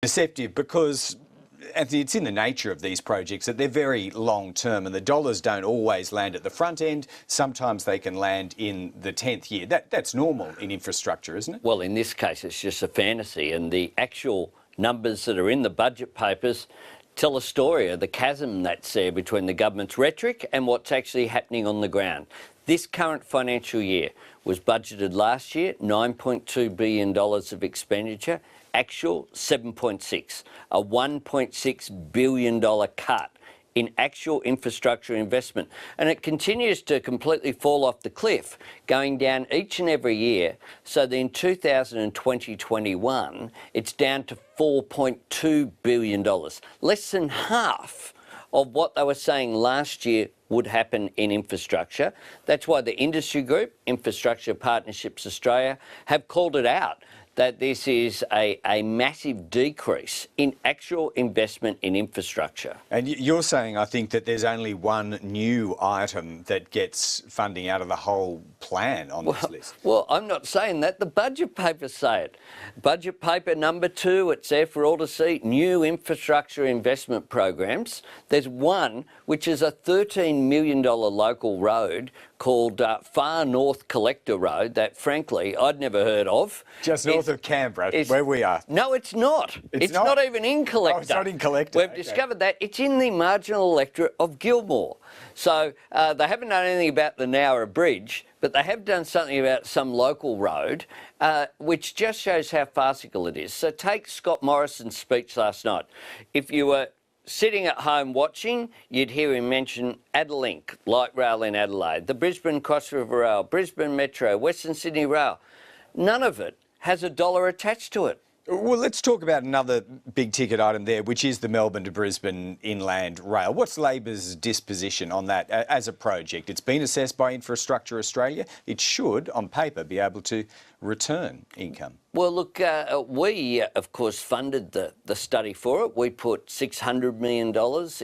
Deceptive because, Anthony, it's in the nature of these projects that they're very long term and the dollars don't always land at the front end. Sometimes they can land in the 10th year. That's normal in infrastructure, isn't it? Well, in this case, it's just a fantasy, and the actual numbers that are in the budget papers tell a story of the chasm that's there between the government's rhetoric and what's actually happening on the ground. This current financial year was budgeted last year, $9.2 billion of expenditure, actual 7.6, a $1.6 billion cut in actual infrastructure investment. And it continues to completely fall off the cliff, going down each and every year. So that in 2020-21, it's down to $4.2 billion, less than half of what they were saying last year would happen in infrastructure. That's why the industry group, Infrastructure Partnerships Australia, have called it out that this is a massive decrease in actual investment in infrastructure. And you're saying, I think, that there's only one new item that gets funding out of the whole plan on this list. Well, I'm not saying that. The budget papers say it. Budget paper number 2, it's there for all to see, new infrastructure investment programs. There's one which is a $13 million local road called Far North Collector Road that, frankly, I'd never heard of. Just north of Canberra, where we are. No, it's not. It's not even in Collector. Oh, it's not in Collector. We've discovered that. It's in the marginal electorate of Gilmore. So they haven't done anything about the Nowra Bridge, but they have done something about some local road, which just shows how farcical it is. So take Scott Morrison's speech last night. If you were sitting at home watching, you'd hear him mention Adelink, light rail in Adelaide, the Brisbane Cross River Rail, Brisbane Metro, Western Sydney Rail. None of it has a dollar attached to it. Well, let's talk about another big ticket item there, which is the Melbourne to Brisbane Inland Rail. What's Labor's disposition on that as a project? It's been assessed by Infrastructure Australia. It should, on paper, be able to return income. Well, look, we, of course, funded the study for it. We put $600 million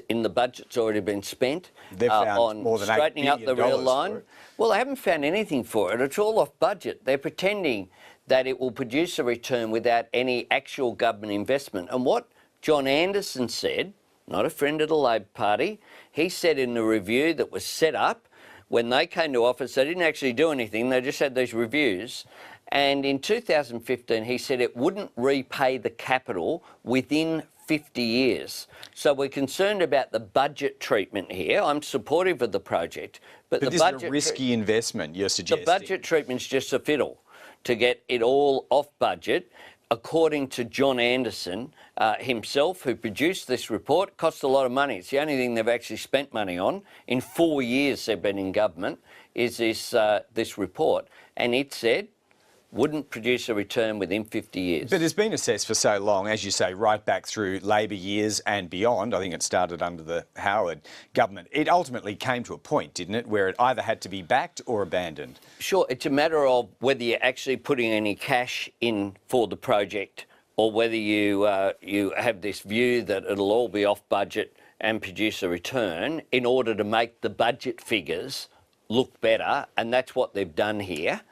in the budget's already been spent on more than straightening up the rail line. Well, they haven't found anything for it. It's all off budget. They're pretending that it will produce a return without any actual government investment. And what John Anderson said, not a friend of the Labor Party, he said in the review that was set up, when they came to office, they didn't actually do anything, they just had these reviews. And in 2015, he said it wouldn't repay the capital within 50 years. So we're concerned about the budget treatment here. I'm supportive of the project. But the this budget is a risky investment, you're suggesting. The budget treatment's just a fiddle to get it all off budget. According to John Anderson himself, who produced this report, it cost a lot of money. It's the only thing they've actually spent money on. In 4 years they've been in government, is this report. And it said wouldn't produce a return within 50 years. But it's been assessed for so long, as you say, right back through Labor years and beyond. I think it started under the Howard government. It ultimately came to a point, didn't it, where it either had to be backed or abandoned? Sure, it's a matter of whether you're actually putting any cash in for the project or whether you have this view that it'll all be off budget and produce a return in order to make the budget figures look better, and that's what they've done here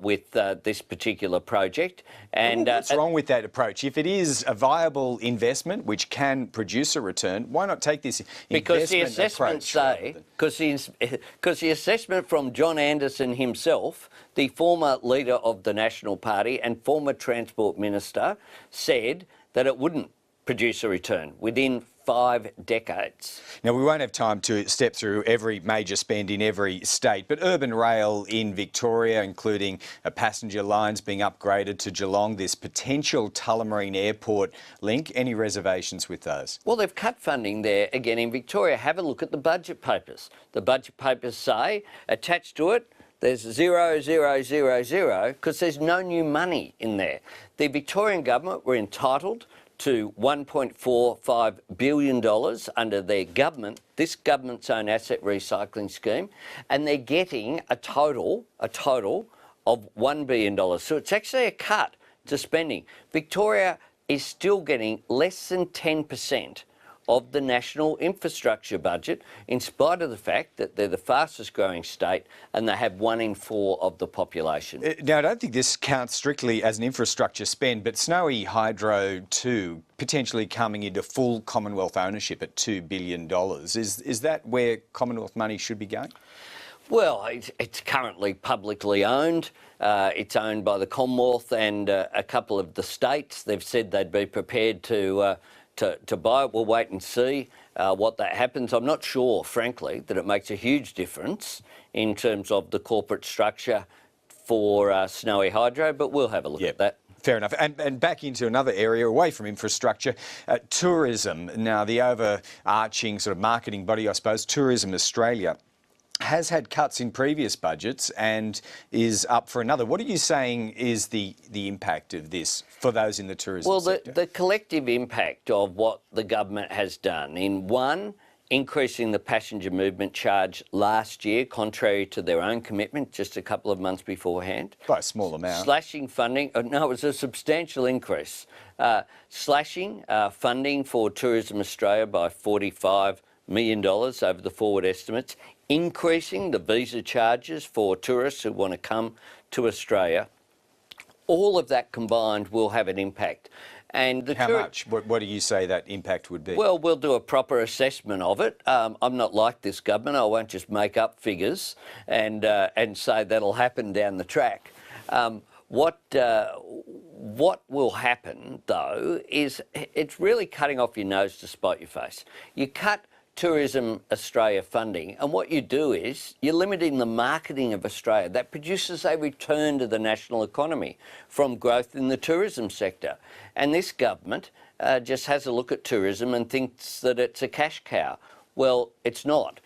with this particular project. And what's wrong with that approach? If it is a viable investment which can produce a return, why not take this investment approach? Because the assessment from John Anderson himself, the former leader of the National Party and former Transport Minister, said that it wouldn't produce a return within 5 decades. Now, we won't have time to step through every major spend in every state, but urban rail in Victoria, including passenger lines being upgraded to Geelong, this potential Tullamarine Airport link, any reservations with those? Well, they've cut funding there again in Victoria. Have a look at the budget papers. The budget papers say, attached to it, there's 0, 0, 0, 0, because there's no new money in there. The Victorian government were entitled to $1.45 billion under their government, this government's own asset recycling scheme, and they're getting a total of $1 billion. So it's actually a cut to spending. Victoria is still getting less than 10% of the national infrastructure budget, in spite of the fact that they're the fastest growing state and they have 1 in 4 of the population. Now, I don't think this counts strictly as an infrastructure spend, but Snowy Hydro 2 potentially coming into full Commonwealth ownership at $2 billion. Is that where Commonwealth money should be going? Well, it's currently publicly owned. It's owned by the Commonwealth and a couple of the states. They've said they'd be prepared to buy it. We'll wait and see what that happens. I'm not sure, frankly, that it makes a huge difference in terms of the corporate structure for Snowy Hydro, but we'll have a look at that. Fair enough. And back into another area away from infrastructure, tourism. Now, the overarching sort of marketing body, I suppose, Tourism Australia, has had cuts in previous budgets and is up for another. What are you saying is the impact of this for those in the tourism sector? Well, the collective impact of what the government has done in one, increasing the passenger movement charge last year, contrary to their own commitment just a couple of months beforehand. By a small amount. Slashing funding. No, it was a substantial increase. Slashing funding for Tourism Australia by $45 million over the forward estimates. Increasing the visa charges for tourists who want to come to Australia. All of that combined will have an impact. And How much? What do you say that impact would be? Well, we'll do a proper assessment of it. I'm not like this government. I won't just make up figures and say that'll happen down the track. What will happen, though, is it's really cutting off your nose to spite your face. You cut Tourism Australia funding, and what you do is you're limiting the marketing of Australia. That produces a return to the national economy from growth in the tourism sector. And this government just has a look at tourism and thinks that it's a cash cow. Well, it's not.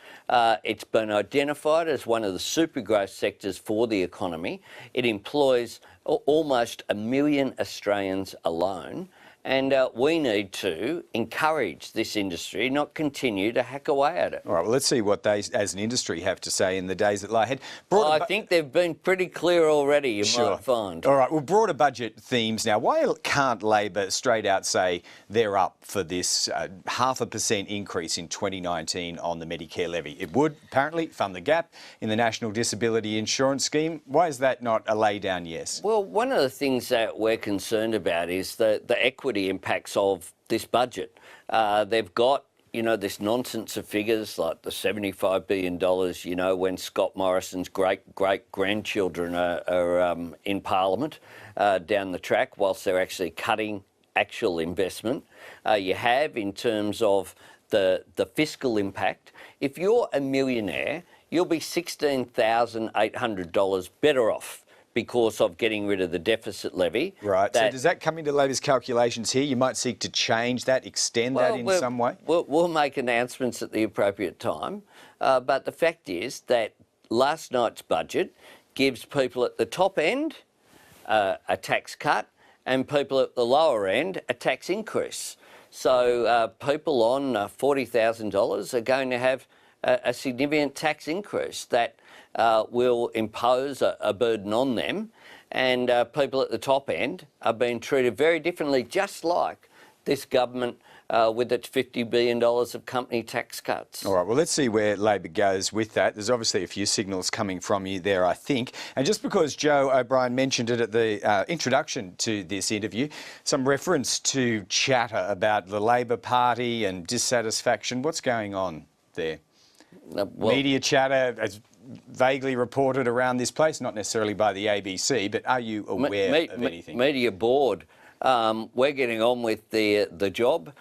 It's been identified as one of the super growth sectors for the economy. It employs almost 1 million Australians alone. And we need to encourage this industry, not continue to hack away at it. All right, well, let's see what they, as an industry, have to say in the days that lie ahead. I think they've been pretty clear already, you might find. All right, well, broader budget themes now. Why can't Labor straight out say they're up for this 0.5% increase in 2019 on the Medicare levy? It would, apparently, fund the gap in the National Disability Insurance Scheme. Why is that not a lay-down yes? Well, one of the things that we're concerned about is the equity impacts of this budget. They've got, this nonsense of figures like the $75 billion, when Scott Morrison's great-great-grandchildren are in Parliament down the track, whilst they're actually cutting actual investment. You have, in terms of the fiscal impact, if you're a millionaire, you'll be $16,800 better off because of getting rid of the deficit levy. Right. So does that come into Labor's calculations here? You might seek to change that, extend that in some way? We'll make announcements at the appropriate time. But the fact is that last night's budget gives people at the top end a tax cut and people at the lower end a tax increase. So people on $40,000 are going to have a significant tax increase that will impose a burden on them, and people at the top end are being treated very differently, just like this government with its $50 billion of company tax cuts. All right, well, let's see where Labor goes with that. There's obviously a few signals coming from you there, I think. And just because Joe O'Brien mentioned it at the introduction to this interview, some reference to chatter about the Labor Party and dissatisfaction. What's going on there? Media chatter as vaguely reported around this place, not necessarily by the ABC, but are you aware of anything? Media board. We're getting on with the job.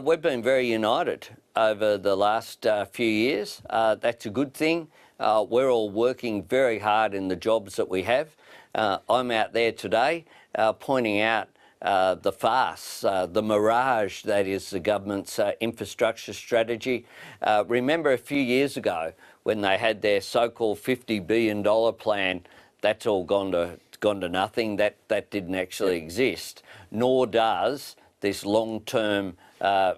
We've been very united over the last few years. That's a good thing. We're all working very hard in the jobs that we have. I'm out there today pointing out the farce, the mirage that is the government's infrastructure strategy. Remember a few years ago when they had their so-called $50 billion plan, that's all gone to nothing. That didn't actually exist, nor does this long-term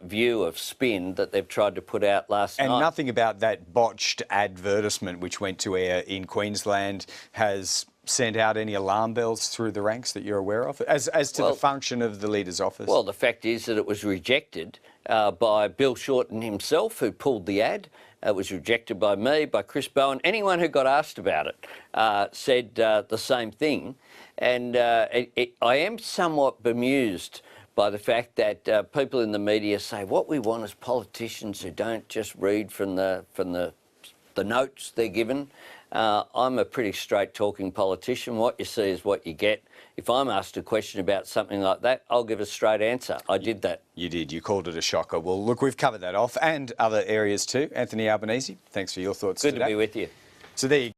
view of spin that they've tried to put out last night. And nothing about that botched advertisement which went to air in Queensland has sent out any alarm bells through the ranks that you're aware of, as to the function of the Leader's office? Well, the fact is that it was rejected by Bill Shorten himself, who pulled the ad. It was rejected by me, by Chris Bowen. Anyone who got asked about it said the same thing. And I am somewhat bemused by the fact that people in the media say what we want is politicians who don't just read from the notes they're given. I'm a pretty straight-talking politician. What you see is what you get. If I'm asked a question about something like that, I'll give a straight answer. I did that. You did. You called it a shocker. Well, look, we've covered that off and other areas too. Anthony Albanese, thanks for your thoughts today. Good to be with you. So there you